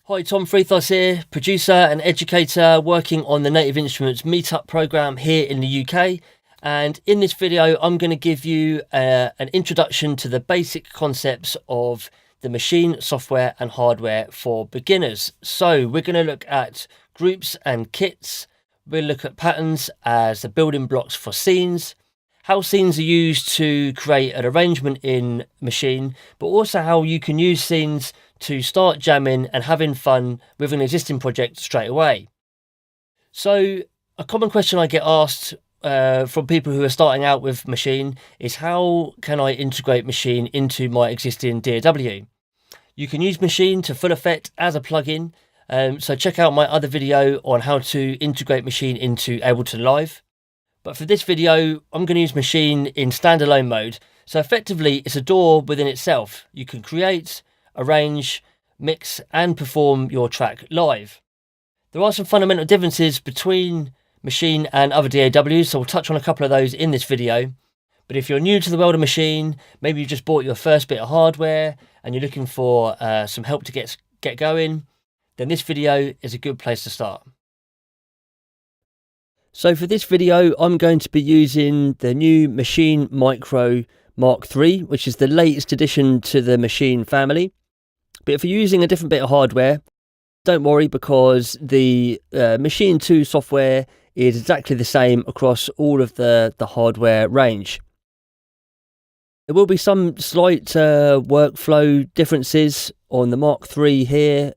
Hi, Tom Freethos here, producer and educator working on the Native Instruments Meetup program here in the UK. And in this video, I'm going to give you an introduction to the basic concepts of the Maschine software and hardware for beginners. So we're going to look at groups and kits. We'll look at patterns as the building blocks for scenes, how scenes are used to create an arrangement in Maschine, but also how you can use scenes to start jamming and having fun with an existing project straight away. So a common question I get asked from people who are starting out with Maschine is, how can I integrate Maschine into my existing DAW? You can use Maschine to full effect as a plugin. So check out my other video on how to integrate Maschine into Ableton Live. But for this video, I'm going to use Maschine in standalone mode. So effectively, it's a DAW within itself. You can create, arrange, mix, and perform your track live. There are some fundamental differences between Maschine and other DAWs, so we'll touch on a couple of those in this video. But if you're new to the world of Maschine, maybe you just bought your first bit of hardware and you're looking for some help to get going, then this video is a good place to start. So for this video, I'm going to be using the new Maschine Mikro MK3, which is the latest addition to the Maschine family. But if you're using a different bit of hardware, don't worry, because the Maschine 2 software is exactly the same across all of the hardware range. There will be some slight workflow differences on the Mark III here.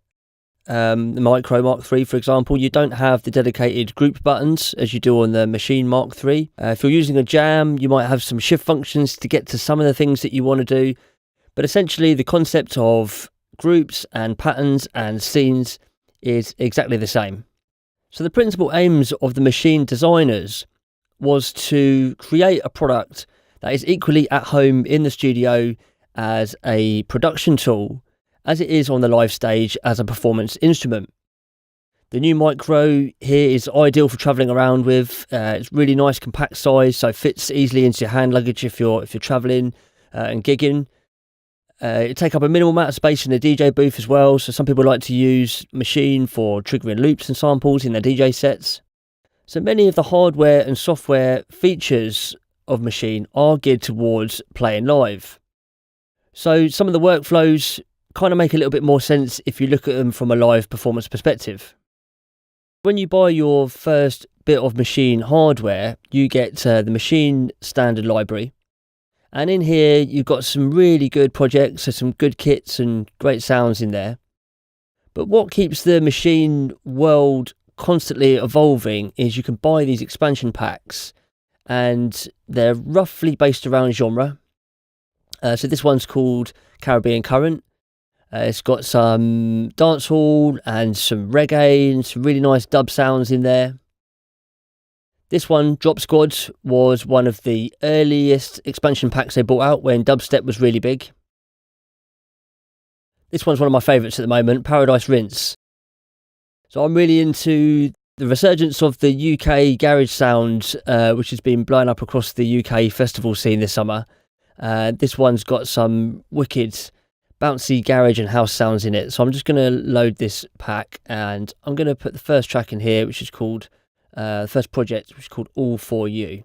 The Mikro MK3, for example, you don't have the dedicated group buttons as you do on the Maschine Mark III. If you're using a jam, you might have some shift functions to get to some of the things that you want to do. But essentially, the concept of groups and patterns and scenes is exactly the same. So the principal aims of the Maschine designers was to create a product that is equally at home in the studio as a production tool as it is on the live stage as a performance instrument. The new Mikro here is ideal for travelling around with. It's really nice compact size, so it fits easily into your hand luggage if you're travelling and gigging. It takes up a minimal amount of space in the DJ booth as well, so some people like to use Maschine for triggering loops and samples in their DJ sets. So many of the hardware and software features of Maschine are geared towards playing live. So some of the workflows kind of make a little bit more sense if you look at them from a live performance perspective. When you buy your first bit of Maschine hardware, you get the Maschine standard library. And in here, you've got some really good projects, so some good kits and great sounds in there. But what keeps the Maschine world constantly evolving is you can buy these expansion packs, and they're roughly based around genre. So this one's called Caribbean Current. It's got some dancehall and some reggae and some really nice dub sounds in there. This one, Drop Squad, was one of the earliest expansion packs they brought out when dubstep was really big. This one's one of my favourites at the moment, Paradise Rinse. So I'm really into the resurgence of the UK garage sound, which has been blown up across the UK festival scene this summer. This one's got some wicked bouncy garage and house sounds in it. So I'm just going to load this pack, and I'm going to put the first track in here, which is called the first project, which is called All For You.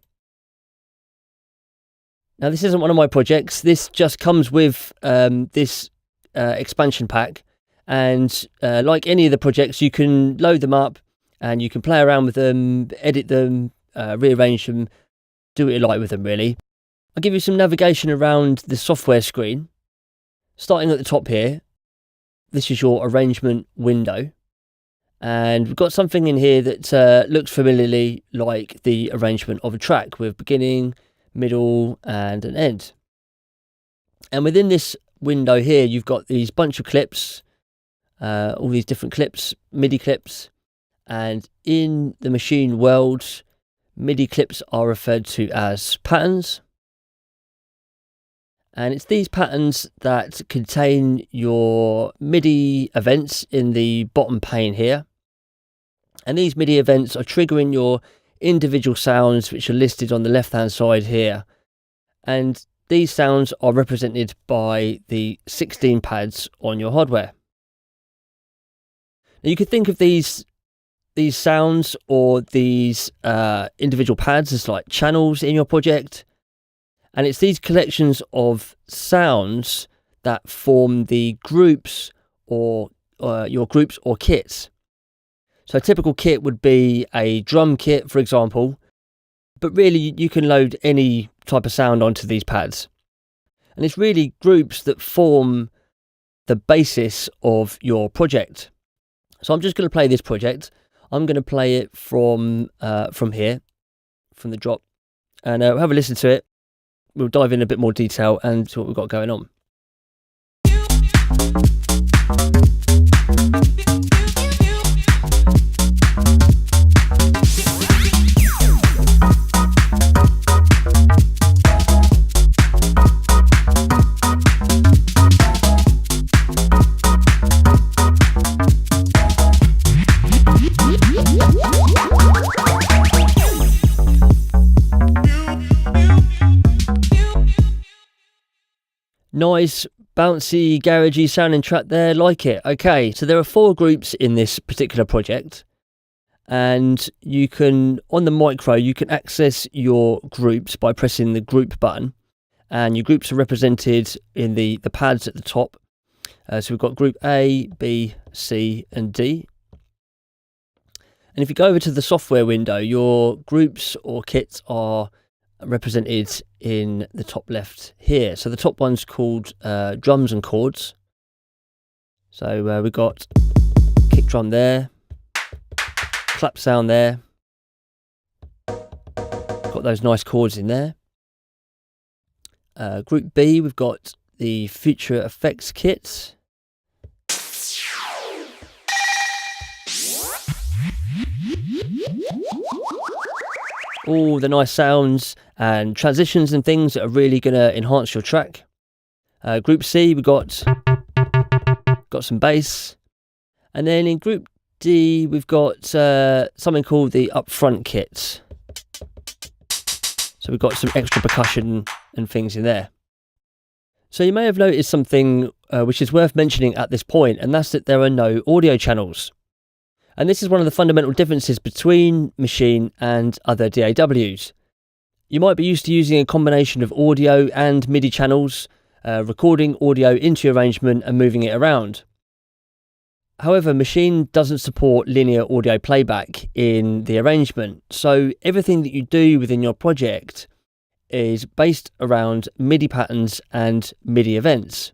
Now, this isn't one of my projects. This just comes with this expansion pack, and like any of the projects, you can load them up and you can play around with them, edit them, rearrange them, do what you like with them, really. I'll give you some navigation around the software screen. Starting at the top here, this is your arrangement window. And we've got something in here that looks familiarly like the arrangement of a track with beginning, middle, and an end. And within this window here, you've got these bunch of clips, all these different clips, MIDI clips. And in the Maschine world, MIDI clips are referred to as patterns. And it's these patterns that contain your MIDI events in the bottom pane here. And these MIDI events are triggering your individual sounds, which are listed on the left-hand side here. And these sounds are represented by the 16 pads on your hardware. Now you could think of these sounds or these individual pads as like channels in your project, and it's these collections of sounds that form the groups or your groups or kits. So a typical kit would be a drum kit, for example, but really you can load any type of sound onto these pads. And it's really groups that form the basis of your project. So I'm just going to play this project. I'm going to play it from here, from the drop, and we'll have a listen to it. We'll dive in a bit more detail and see what we've got going on. Nice, bouncy, garagey sounding track there, like it. Okay, so there are 4 groups in this particular project, and you can, on the Micro, you can access your groups by pressing the group button, and your groups are represented in the pads at the top. So we've got group A, B, C and D. And if you go over to the software window, your groups or kits are represented in the top left here. So the top one's called drums and chords. So we've got kick drum there, clap sound there, got those nice chords in there. Group B, we've got the future effects kit. All the nice sounds and transitions and things that are really going to enhance your track. Group C, we've got some bass. And then in Group D, we've got something called the upfront kits. So we've got some extra percussion and things in there. So you may have noticed something which is worth mentioning at this point, and that's that there are no audio channels. And this is one of the fundamental differences between Maschine and other DAWs. You might be used to using a combination of audio and MIDI channels, recording audio into your arrangement and moving it around. However, Maschine doesn't support linear audio playback in the arrangement, so everything that you do within your project is based around MIDI patterns and MIDI events.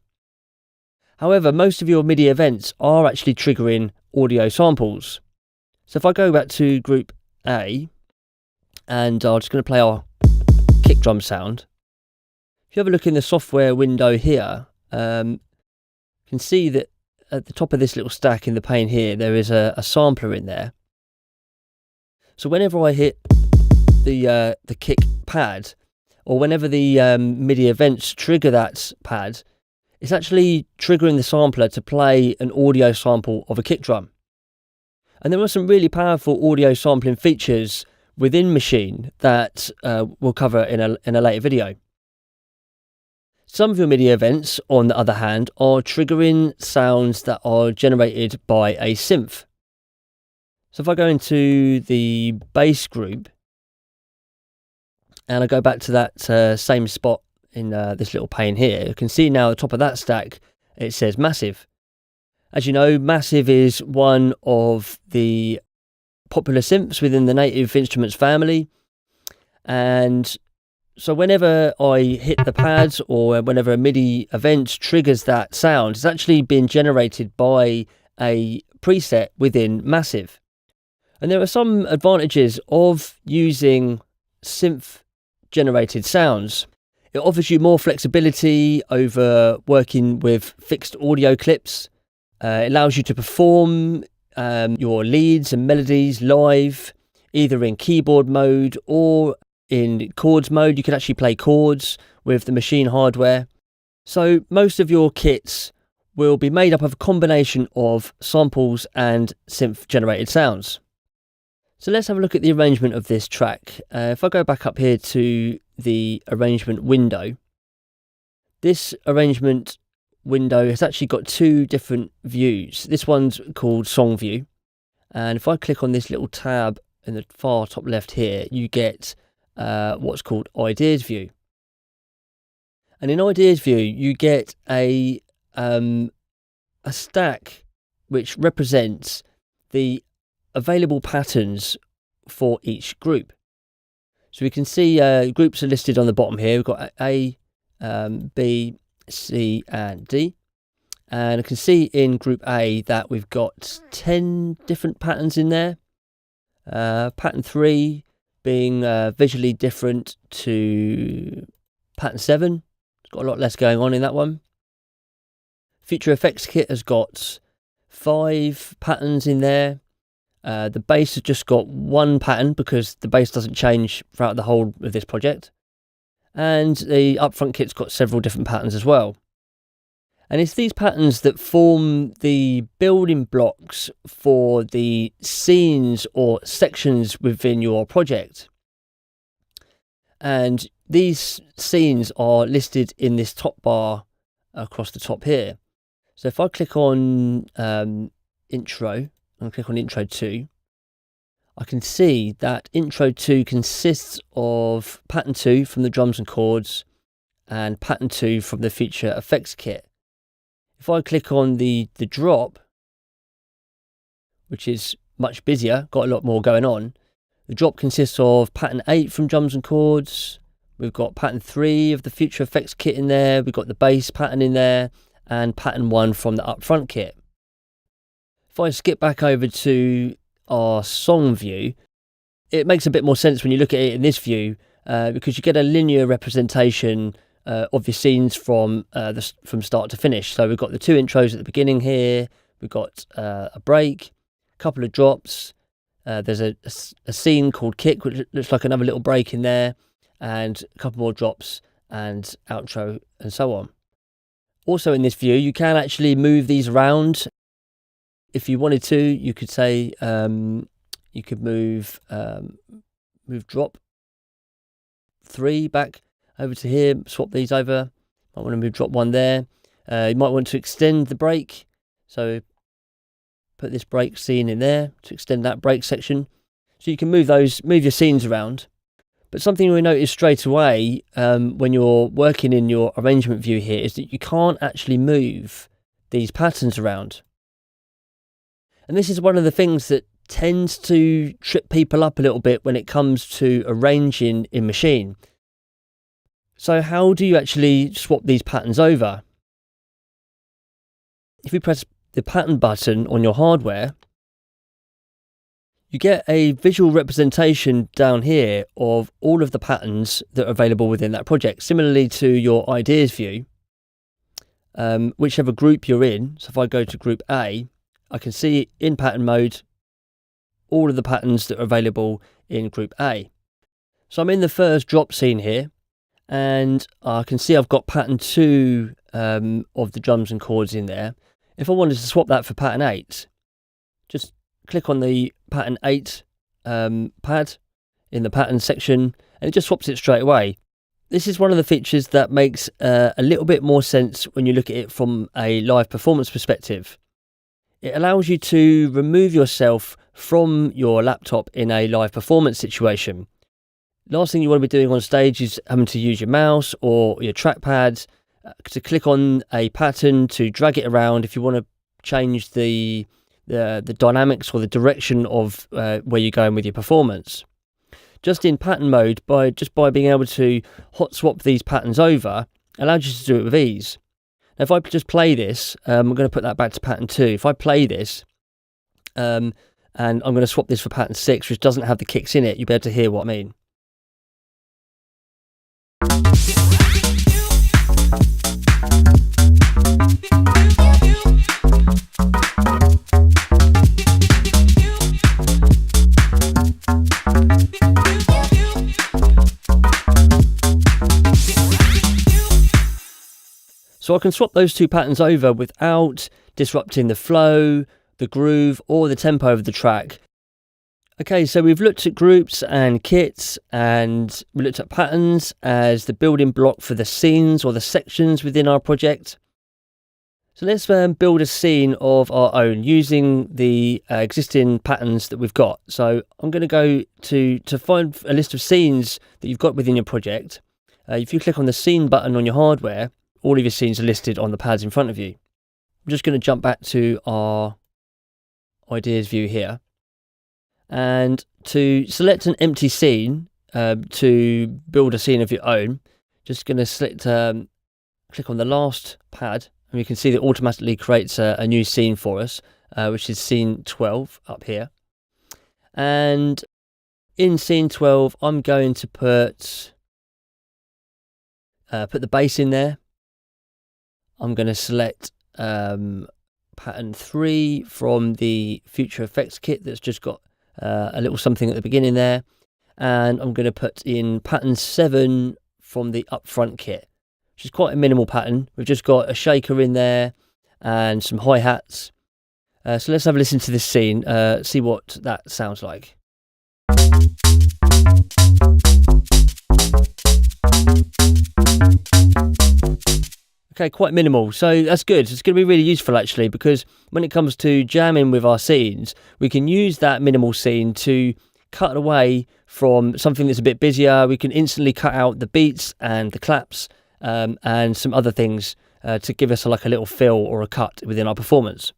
However, most of your MIDI events are actually triggering audio samples. So if I go back to Group A, and I'm just going to play our kick drum sound. If you have a look in the software window here, you can see that at the top of this little stack in the pane here, there is a sampler in there. So whenever I hit the kick pad, or whenever the MIDI events trigger that pad, it's actually triggering the sampler to play an audio sample of a kick drum. And there are some really powerful audio sampling features within Maschine that we'll cover in a later video. Some of your MIDI events, on the other hand, are triggering sounds that are generated by a synth. So if I go into the bass group, and I go back to that same spot in this little pane here, you can see now at the top of that stack it says Massive. As you know, Massive is one of the popular synths within the Native Instruments family, and so whenever I hit the pads or whenever a MIDI event triggers that sound, it's actually been generated by a preset within Massive. And there are some advantages of using synth generated sounds. It offers you more flexibility over working with fixed audio clips. It allows you to perform your leads and melodies live, either in keyboard mode or in chords mode. You can actually play chords with the Maschine hardware. So most of your kits will be made up of a combination of samples and synth generated sounds. So let's have a look at the arrangement of this track. If I go back up here to the arrangement window, this arrangement window has actually got two different views. This one's called Song View, and if I click on this little tab in the far top left here, you get what's called Ideas View. And in Ideas View, you get a stack which represents the available patterns for each group. So we can see groups are listed on the bottom here. We've got A, B, C and D. And I can see in group A that we've got 10 different patterns in there. Pattern 3 being visually different to pattern 7. It's got a lot less going on in that one. Feature Effects Kit has got 5 patterns in there. The bass has just got 1 pattern because the bass doesn't change throughout the whole of this project. And the upfront kit's got several different patterns as well. And it's these patterns that form the building blocks for the scenes or sections within your project. And these scenes are listed in this top bar across the top here. So if I click on Intro and click on Intro 2, I can see that Intro 2 consists of Pattern 2 from the drums and chords and Pattern 2 from the Feature Effects Kit. If I click on the drop, which is much busier, got a lot more going on, the drop consists of Pattern 8 from drums and chords. We've got Pattern 3 of the Feature Effects Kit in there. We've got the bass pattern in there and Pattern 1 from the upfront kit. If I skip back over to our song view, it makes a bit more sense when you look at it in this view because you get a linear representation of your scenes from start to finish. So we've got the 2 intros at the beginning here. We've got a break, a couple of drops. There's a scene called Kick, which looks like another little break in there, and a couple more drops and outro and so on. Also in this view, you can actually move these around. If you wanted to, you could say you could move drop 3 back over to here, swap these over. Might want to move drop 1 there. You might want to extend the break. So put this break scene in there to extend that break section. So you can move your scenes around. But something we notice straight away when you're working in your arrangement view here is that you can't actually move these patterns around. And this is one of the things that tends to trip people up a little bit when it comes to arranging in Maschine. So how do you actually swap these patterns over? If you press the pattern button on your hardware, you get a visual representation down here of all of the patterns that are available within that project. Similarly to your ideas view, whichever group you're in. So if I go to group A, I can see in pattern mode all of the patterns that are available in group A. So I'm in the first drop scene here, and I can see I've got pattern 2 of the drums and chords in there. If I wanted to swap that for pattern 8, just click on the pattern 8 pad in the pattern section, and it just swaps it straight away. This is one of the features that makes a little bit more sense when you look at it from a live performance perspective. It allows you to remove yourself from your laptop in a live performance situation. Last thing you want to be doing on stage is having to use your mouse or your trackpad to click on a pattern to drag it around if you want to change the dynamics or the direction of where you're going with your performance. Just in pattern mode, by being able to hot swap these patterns over, allows you to do it with ease. Now, if I just play this, I'm going to put that back to pattern 2. If I play this, and I'm going to swap this for pattern 6, which doesn't have the kicks in it, you'll be able to hear what I mean. So I can swap those 2 patterns over without disrupting the flow, the groove, or the tempo of the track. Okay, so we've looked at groups and kits, and we looked at patterns as the building block for the scenes or the sections within our project. So let's build a scene of our own using the existing patterns that we've got. So I'm going to go to find a list of scenes that you've got within your project. If you click on the scene button on your hardware, all of your scenes are listed on the pads in front of you. I'm just going to jump back to our ideas view here. And to select an empty scene to build a scene of your own, just going to select, click on the last pad, and you can see that it automatically creates a new scene for us, which is scene 12 up here. And in scene 12, I'm going to put the bass in there. I'm going to select pattern 3 from the Future Effects kit that's just got a little something at the beginning there. And I'm going to put in pattern 7 from the Upfront kit, which is quite a minimal pattern. We've just got a shaker in there and some hi-hats. So let's have a listen to this scene, see what that sounds like. Okay, quite minimal, so that's good. It's going to be really useful actually, because when it comes to jamming with our scenes, we can use that minimal scene to cut away from something that's a bit busier. We can instantly cut out the beats and the claps and some other things to give us like a little fill or a cut within our performance.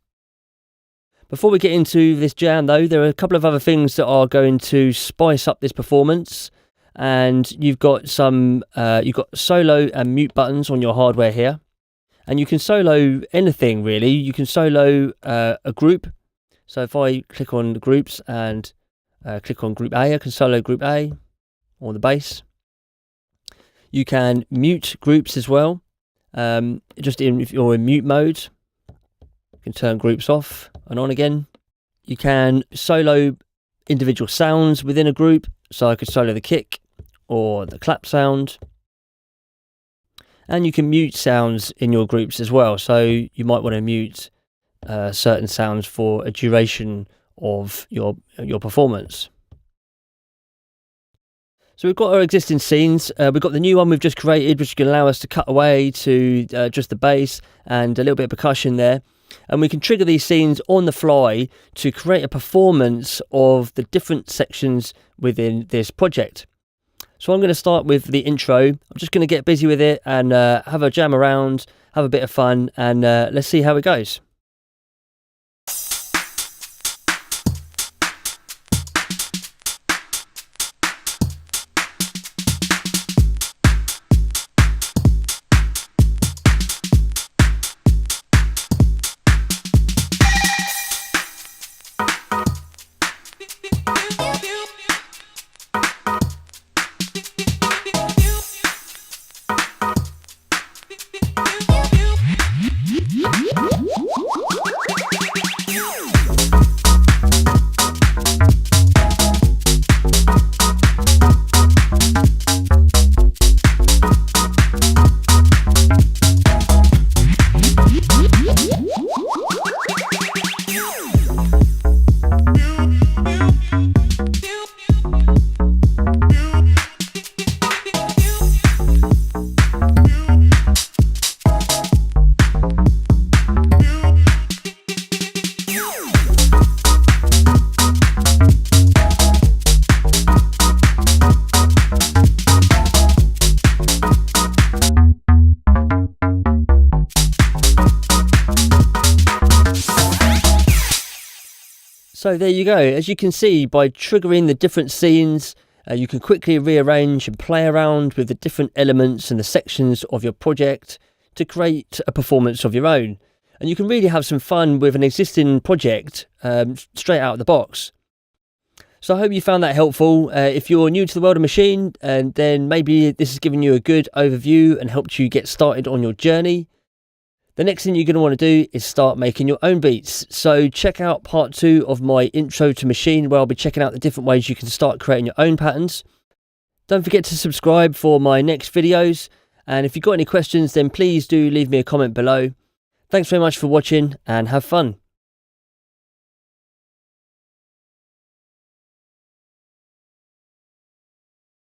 Before we get into this jam though, there are a couple of other things that are going to spice up this performance. And you've got some, you've got solo and mute buttons on your hardware here. And you can solo anything really. You can solo a group. So if I click on the groups and click on group A, I can solo group A or the bass. You can mute groups as well. If you're in mute mode, you can turn groups off and on again. You can solo individual sounds within a group. So I could solo the kick or the clap sound. And you can mute sounds in your groups as well. So you might want to mute certain sounds for a duration of your performance. So we've got our existing scenes. We've got the new one we've just created, which is going to allow us to cut away to just the bass and a little bit of percussion there. And we can trigger these scenes on the fly to create a performance of the different sections within this project. So I'm going to start with the intro. I'm just going to get busy with it and have a jam around, have a bit of fun, and let's see how it goes. So there you go. As you can see, by triggering the different scenes, you can quickly rearrange and play around with the different elements and the sections of your project to create a performance of your own. And you can really have some fun with an existing project straight out of the box. So I hope you found that helpful. If you're new to the world of Maschine, then maybe this has given you a good overview and helped you get started on your journey. The next thing you're going to want to do is start making your own beats. So check out part 2 of my intro to Maschine, where I'll be checking out the different ways you can start creating your own patterns. Don't forget to subscribe for my next videos. And if you've got any questions, then please do leave me a comment below. Thanks very much for watching and have fun.